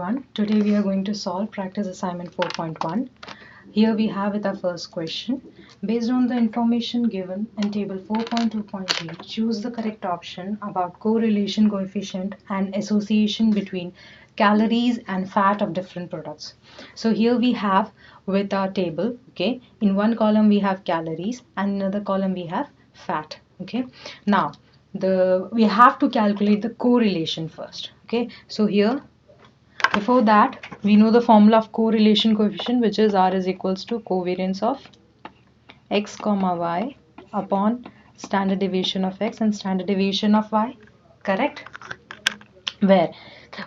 everyone. Today we are going to solve practice assignment 4.1. Here we have with our first question. Based on the information given in table 4.2.3, choose the correct option about correlation coefficient and association between calories and fat of different products. So here we have with our table, okay, in one column we have calories and in another column we have fat, okay. Now we have to calculate the correlation first, okay. So here, before that, we know the formula of correlation coefficient, which is R is equals to covariance of x comma y upon standard deviation of x and standard deviation of y, correct? Where?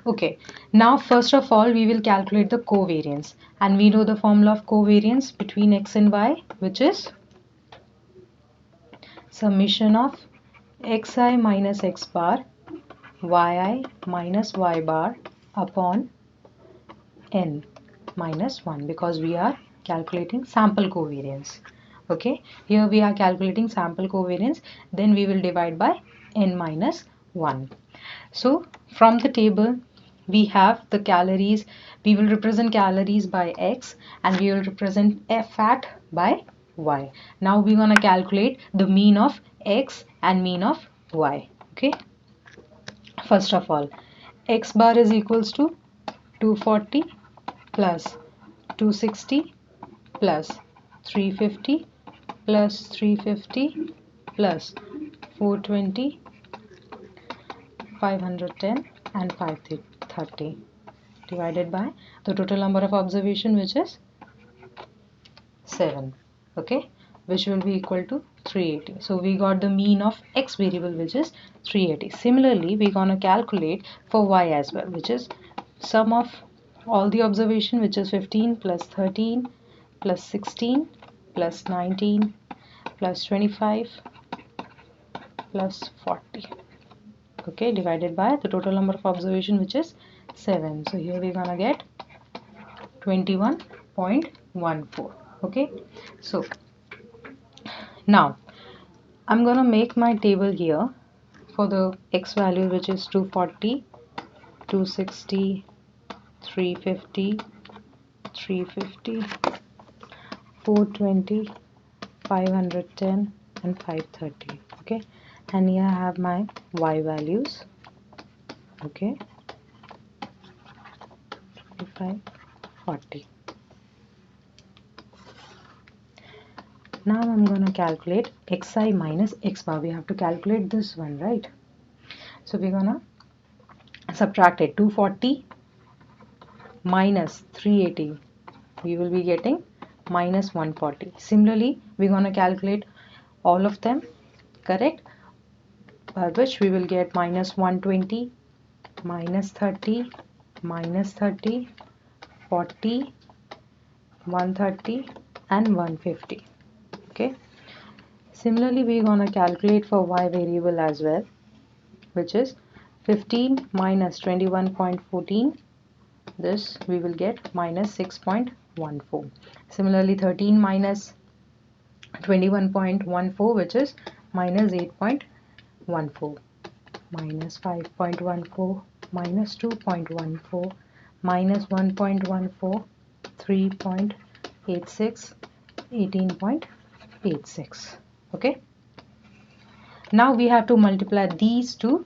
Okay, now first of all we will calculate the covariance, and we know the formula of covariance between x and y, which is summation of xi minus x bar yi minus y bar upon n minus 1, because we are calculating sample covariance. Okay, here we are calculating sample covariance, then we will divide by n minus 1. So from the table we have the calories. We will represent calories by x and we will represent fat by y. Now we're gonna calculate the mean of x and mean of y. Okay, first of all, x bar is equals to 240 plus 260 plus 350 plus 350 plus 420, 510 and 530 divided by the total number of observation, which is 7, okay, which will be equal to 380. So we got the mean of x variable, which is 380. Similarly, we're gonna calculate for y as well, which is sum of all the observation, which is 15 plus 13 plus 16 plus 19 plus 25 plus 40, okay, divided by the total number of observation, which is 7. So here we're gonna get 21.14. okay. So now I'm gonna make my table here for the x value, which is 240, 260, 350, 350, 420, 510 and 530, okay, and here I have my y values, okay, 35, 40. Now I'm gonna calculate xi minus x bar. We have to calculate this one, right? So we're gonna subtract it. 240 minus 380, we will be getting minus 140. Similarly, we're gonna calculate all of them, correct, by which we will get minus 120, minus 30, minus 30, 40, 130 and 150, okay. Similarly, we're gonna calculate for y variable as well, which is 15 minus 21.14, this we will get minus 6.14. Similarly, 13 minus 21.14, which is minus 8.14, minus 5.14, minus 2.14, minus 1.14, 3.86, 18.86, okay. Now we have to multiply these two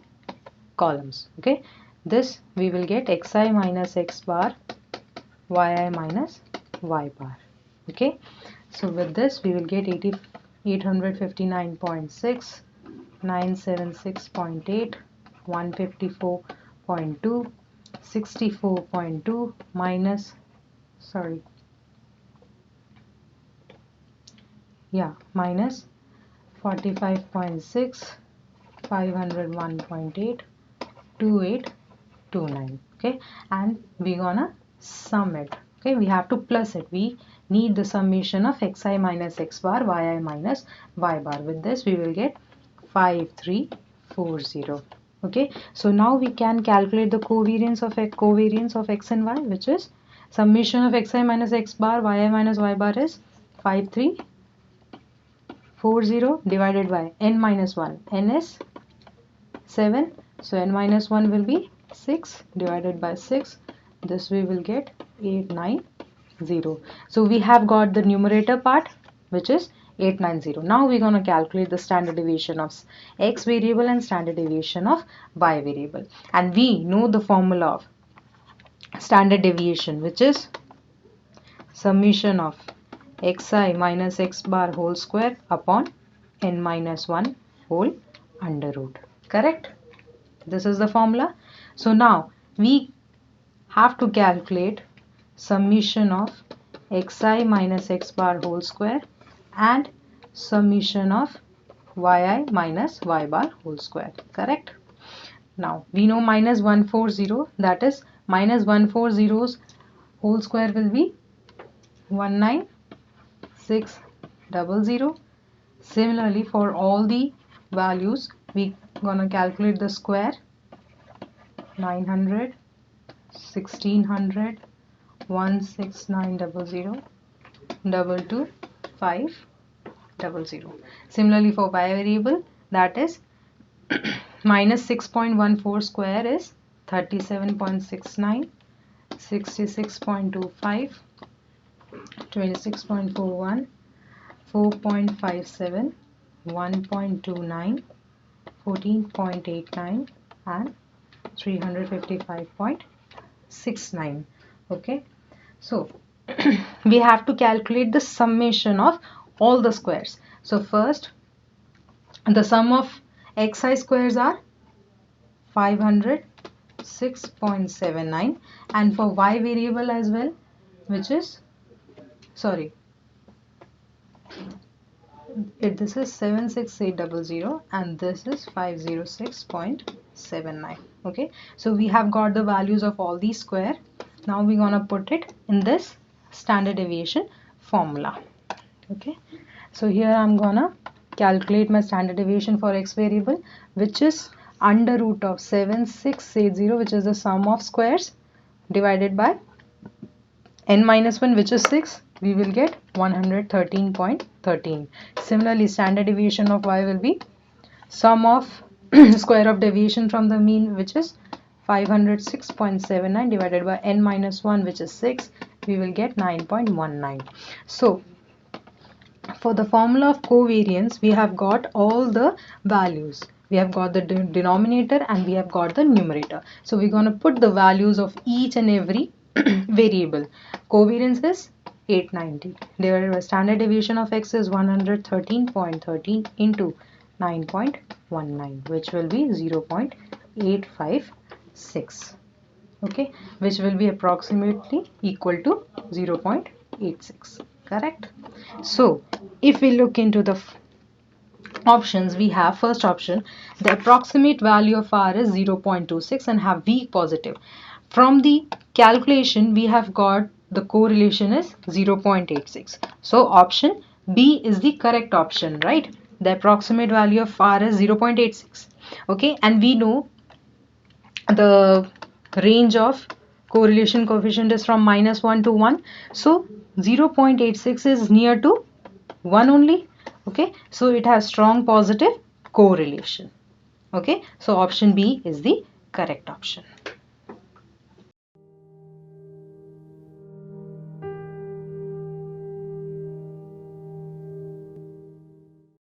columns, okay. This we will get xi minus x bar, yi minus y bar, okay. So with this we will get 859.6, 976.8, 154.2, 64.2 minus, sorry, yeah, minus 45.6, 501.8, 2829, okay, and we're gonna sum it, okay. We have to plus it. We need the summation of xi minus x bar, yi minus y bar. With this we will get 5340, okay. So now we can calculate the covariance of x and y, which is summation of xi minus x bar, yi minus y bar is 5340 divided by n minus 1. N is 7, so n minus 1 will be 6 divided by 6, this we will get 890. So we have got the numerator part, which is 890. Now we're going to calculate the standard deviation of x variable and standard deviation of y variable. And we know the formula of standard deviation, which is summation of xi minus x bar whole square upon n minus 1 whole under root. Correct? This is the formula. So now we have to calculate summation of xi minus x bar whole square and summation of yi minus y bar whole square. Correct? Now we know minus 140, that is minus 140's whole square will be 19600. Similarly, for all the values, we gonna calculate the square. 900, 1600, 16900, 22500. Similarly, for y variable, that is minus 6.14 square is 37.69, 66.25, 26.41, 4.57, 1.29, 14.89 and 355.69. Okay, so we have to calculate the summation of all the squares. So first, the sum of xi squares are 506.79, and for y variable as well, which is this is 76800 and this is 506.79. Okay, so we have got the values of all these square. Now we're gonna put it in this standard deviation formula. Okay, so here I'm gonna calculate my standard deviation for x variable, which is under root of 7680, which is the sum of squares, divided by n minus 1, which is 6. We will get 113.13. Similarly, standard deviation of y will be sum of square of deviation from the mean, which is 506.79, divided by n minus 1, which is 6. We will get 9.19. So for the formula of covariance, we have got all the values. We have got the denominator and we have got the numerator. So we're going to put the values of each and every variable. Covariance is 890, divided by standard deviation of x is 113.13 into 9.19, which will be 0.856. Okay, which will be approximately equal to 0.86. Correct? So if we look into the options, we have first option, the approximate value of r is 0.26 and have weak positive. From the calculation, we have got the correlation is 0.86. So option B is the correct option, right? The approximate value of r is 0.86. Okay, and we know the range of correlation coefficient is from -1 to 1. So 0.86 is near to 1 only. Okay, so it has strong positive correlation. Okay, so option B is the correct option.